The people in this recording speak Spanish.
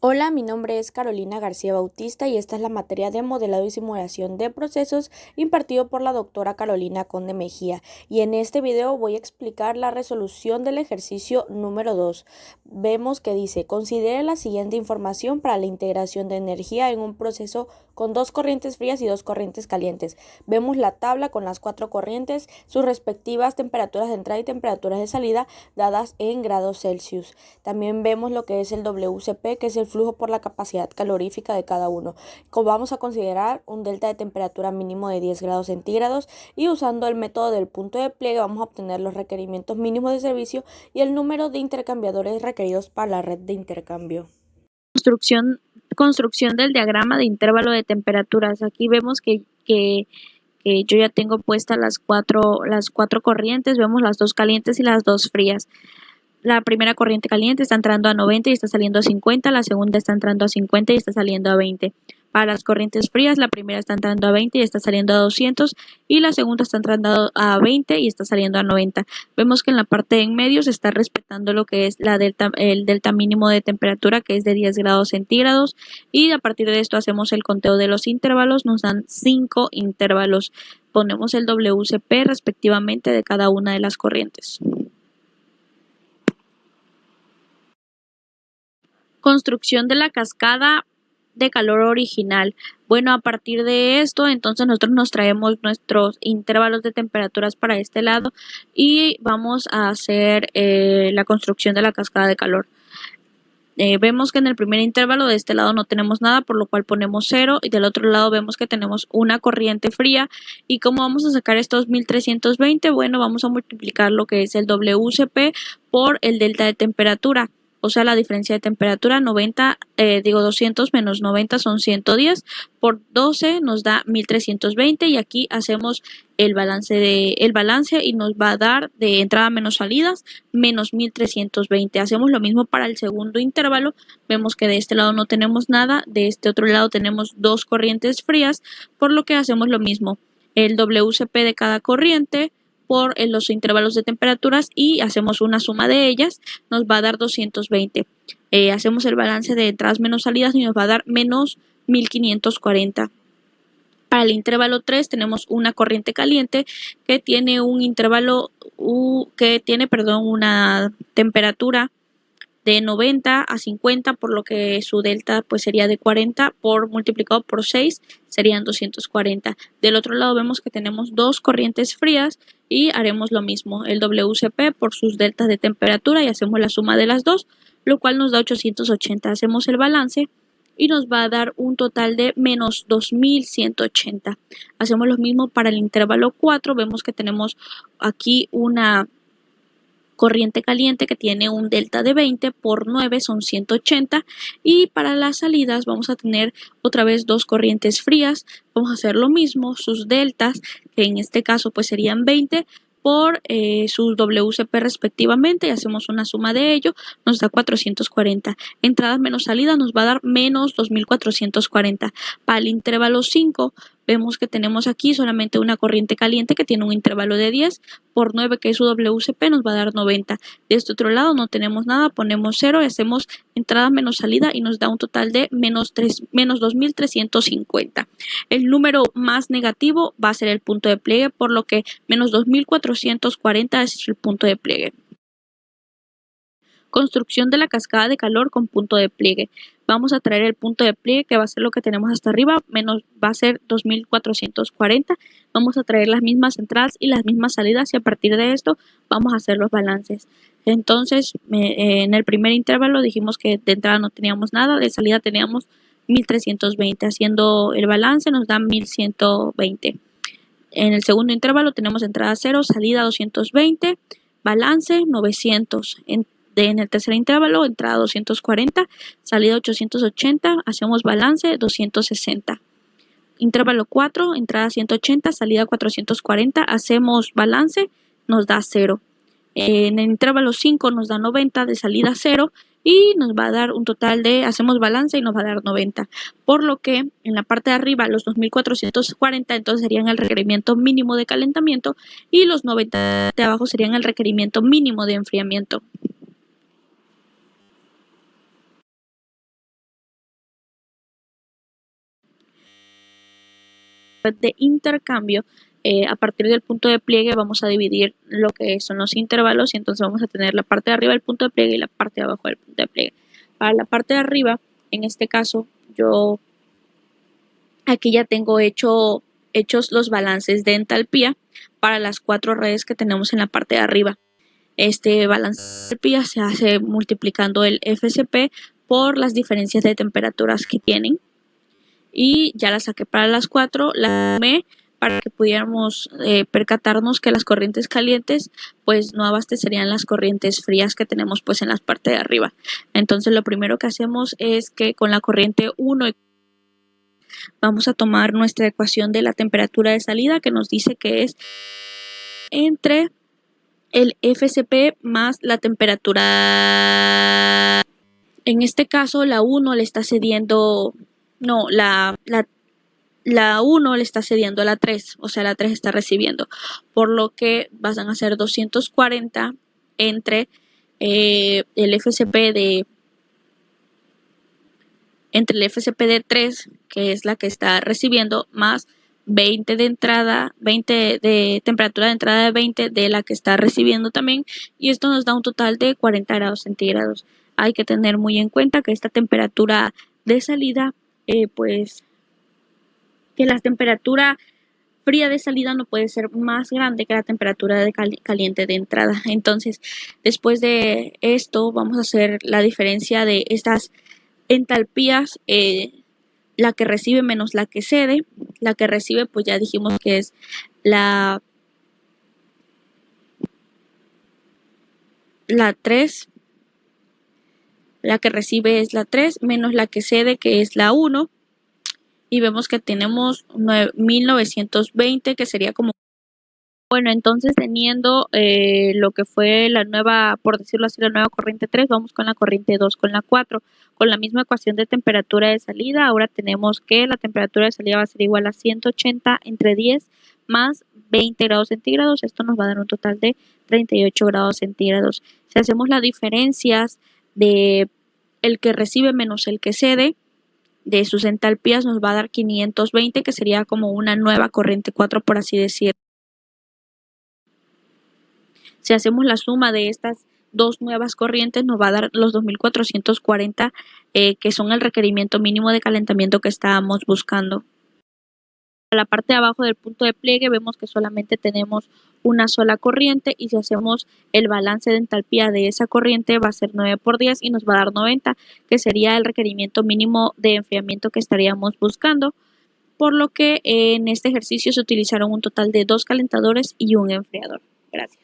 Hola, mi nombre es Carolina García Bautista y esta es la materia de modelado y simulación de procesos impartido por la doctora Carolina Conde Mejía. Y en este video voy a explicar la resolución del ejercicio número 2. Vemos que dice, considere la siguiente información para la integración de energía en un proceso con dos corrientes frías y dos corrientes calientes. Vemos la tabla con las cuatro corrientes, sus respectivas temperaturas de entrada y temperaturas de salida dadas en grados Celsius. También vemos lo que es el WCP, que es el flujo por la capacidad calorífica de cada uno. Vamos a considerar un delta de temperatura mínimo de 10 grados centígrados y usando el método del punto de pliegue vamos a obtener los requerimientos mínimos de servicio y el número de intercambiadores requeridos para la red de intercambio. Construcción del diagrama de intervalo de temperaturas. Aquí vemos que yo ya tengo puestas las cuatro corrientes, vemos las dos calientes y las dos frías. La primera corriente caliente está entrando a 90 y está saliendo a 50, la segunda está entrando a 50 y está saliendo a 20. Para las corrientes frías, la primera está entrando a 20 y está saliendo a 200 y la segunda está entrando a 20 y está saliendo a 90. Vemos que en la parte de en medio se está respetando lo que es el delta mínimo de temperatura, que es de 10 grados centígrados, y a partir de esto hacemos el conteo de los intervalos, nos dan 5 intervalos. Ponemos el WCP respectivamente de cada una de las corrientes. Construcción de la cascada de calor original. Bueno, a partir de esto, entonces nosotros nos traemos nuestros intervalos de temperaturas para este lado y vamos a hacer la construcción de la cascada de calor. Vemos que en el primer intervalo de este lado no tenemos nada, por lo cual ponemos 0, y del otro lado vemos que tenemos una corriente fría. ¿Y cómo vamos a sacar estos 1320? Bueno, vamos a multiplicar lo que es el WCP por el delta de temperatura, o sea, la diferencia de temperatura. 200 menos 90 son 110, por 12 nos da 1320, y aquí hacemos el balance y nos va a dar de entrada menos salidas menos 1320. Hacemos lo mismo para el segundo intervalo. Vemos que de este lado no tenemos nada, de este otro lado tenemos dos corrientes frías, por lo que hacemos lo mismo, el WCP de cada corriente por los intervalos de temperaturas y hacemos una suma de ellas, nos va a dar 220. Hacemos el balance de entradas menos salidas y nos va a dar menos 1540. Para el intervalo 3 tenemos una corriente caliente que tiene una temperatura de 90 a 50, por lo que su delta pues sería de 40 multiplicado por 6 serían 240. Del otro lado vemos que tenemos dos corrientes frías y haremos lo mismo, el WCP por sus deltas de temperatura, y hacemos la suma de las dos, lo cual nos da 880. Hacemos el balance y nos va a dar un total de menos 2180. Hacemos lo mismo para el intervalo 4, vemos que tenemos aquí una corriente caliente que tiene un delta de 20 por 9 son 180, y para las salidas vamos a tener otra vez dos corrientes frías. Vamos a hacer lo mismo, sus deltas, que en este caso pues serían 20 por sus WCP respectivamente, y hacemos una suma de ello, nos da 440. Entradas menos salidas nos va a dar menos 2440. Para el intervalo 5 vemos que tenemos aquí solamente una corriente caliente que tiene un intervalo de 10 por 9, que es su WCP, nos va a dar 90. De este otro lado no tenemos nada, ponemos 0 y hacemos entrada menos salida y nos da un total de menos 2350. El número más negativo va a ser el punto de pliegue, por lo que menos 2440 es el punto de pliegue. Construcción de la cascada de calor con punto de pliegue. Vamos a traer el punto de pliegue, que va a ser lo que tenemos hasta arriba, va a ser 2440. Vamos a traer las mismas entradas y las mismas salidas, y a partir de esto vamos a hacer los balances. Entonces, en el primer intervalo dijimos que de entrada no teníamos nada, de salida teníamos 1320. Haciendo el balance nos da 1120. En el segundo intervalo tenemos entrada 0, salida 220, balance 900. En el tercer intervalo, entrada 240, salida 880, hacemos balance 260. Intervalo 4, entrada 180, salida 440, hacemos balance, nos da 0. En el intervalo 5 nos da 90, de salida 0, y nos va a dar un total de, hacemos balance y nos va a dar 90. Por lo que en la parte de arriba los 2440 entonces serían el requerimiento mínimo de calentamiento, y los 90 de abajo serían el requerimiento mínimo de enfriamiento. de intercambio, a partir del punto de pliegue vamos a dividir lo que son los intervalos y entonces vamos a tener la parte de arriba del punto de pliegue y la parte de abajo del punto de pliegue. Para la parte de arriba, en este caso, yo aquí ya tengo hechos los balances de entalpía para las 4 redes que tenemos en la parte de arriba. Este balance de entalpía se hace multiplicando el FCP por las diferencias de temperaturas que tienen. Y ya la saqué para las 4, la sumé para que pudiéramos percatarnos que las corrientes calientes pues no abastecerían las corrientes frías que tenemos pues en la parte de arriba. Entonces lo primero que hacemos es que con la corriente 1 vamos a tomar nuestra ecuación de la temperatura de salida que nos dice que es entre el FCP más la temperatura. En este caso la 1 le está cediendo, no, la 1 le está cediendo a la 3, o sea la 3 está recibiendo, por lo que van a ser 240 entre el FCP de 3, que es la que está recibiendo, más 20 de entrada, 20 de temperatura de entrada de 20 de la que está recibiendo también, y esto nos da un total de 40 grados centígrados. Hay que tener muy en cuenta que esta temperatura de salida, pues que la temperatura fría de salida no puede ser más grande que la temperatura de caliente de entrada. Entonces, después de esto, vamos a hacer la diferencia de estas entalpías, la que recibe menos la que cede. La que recibe, pues ya dijimos que es la 3. La que recibe es la 3 menos la que cede, que es la 1. Y vemos que tenemos 1920, que sería como... Bueno, entonces teniendo lo que fue la nueva, por decirlo así, la nueva corriente 3, vamos con la corriente 2, con la 4. Con la misma ecuación de temperatura de salida, ahora tenemos que la temperatura de salida va a ser igual a 180 entre 10 más 20 grados centígrados. Esto nos va a dar un total de 38 grados centígrados. Si hacemos las diferencias de el que recibe menos el que cede, de sus entalpías nos va a dar 520, que sería como una nueva corriente 4, por así decirlo. Si hacemos la suma de estas dos nuevas corrientes, nos va a dar los 2440, que son el requerimiento mínimo de calentamiento que estábamos buscando. A la parte de abajo del punto de pliegue vemos que solamente tenemos una sola corriente, y si hacemos el balance de entalpía de esa corriente va a ser 9 por 10 y nos va a dar 90, que sería el requerimiento mínimo de enfriamiento que estaríamos buscando, por lo que en este ejercicio se utilizaron un total de 2 calentadores y un enfriador. Gracias.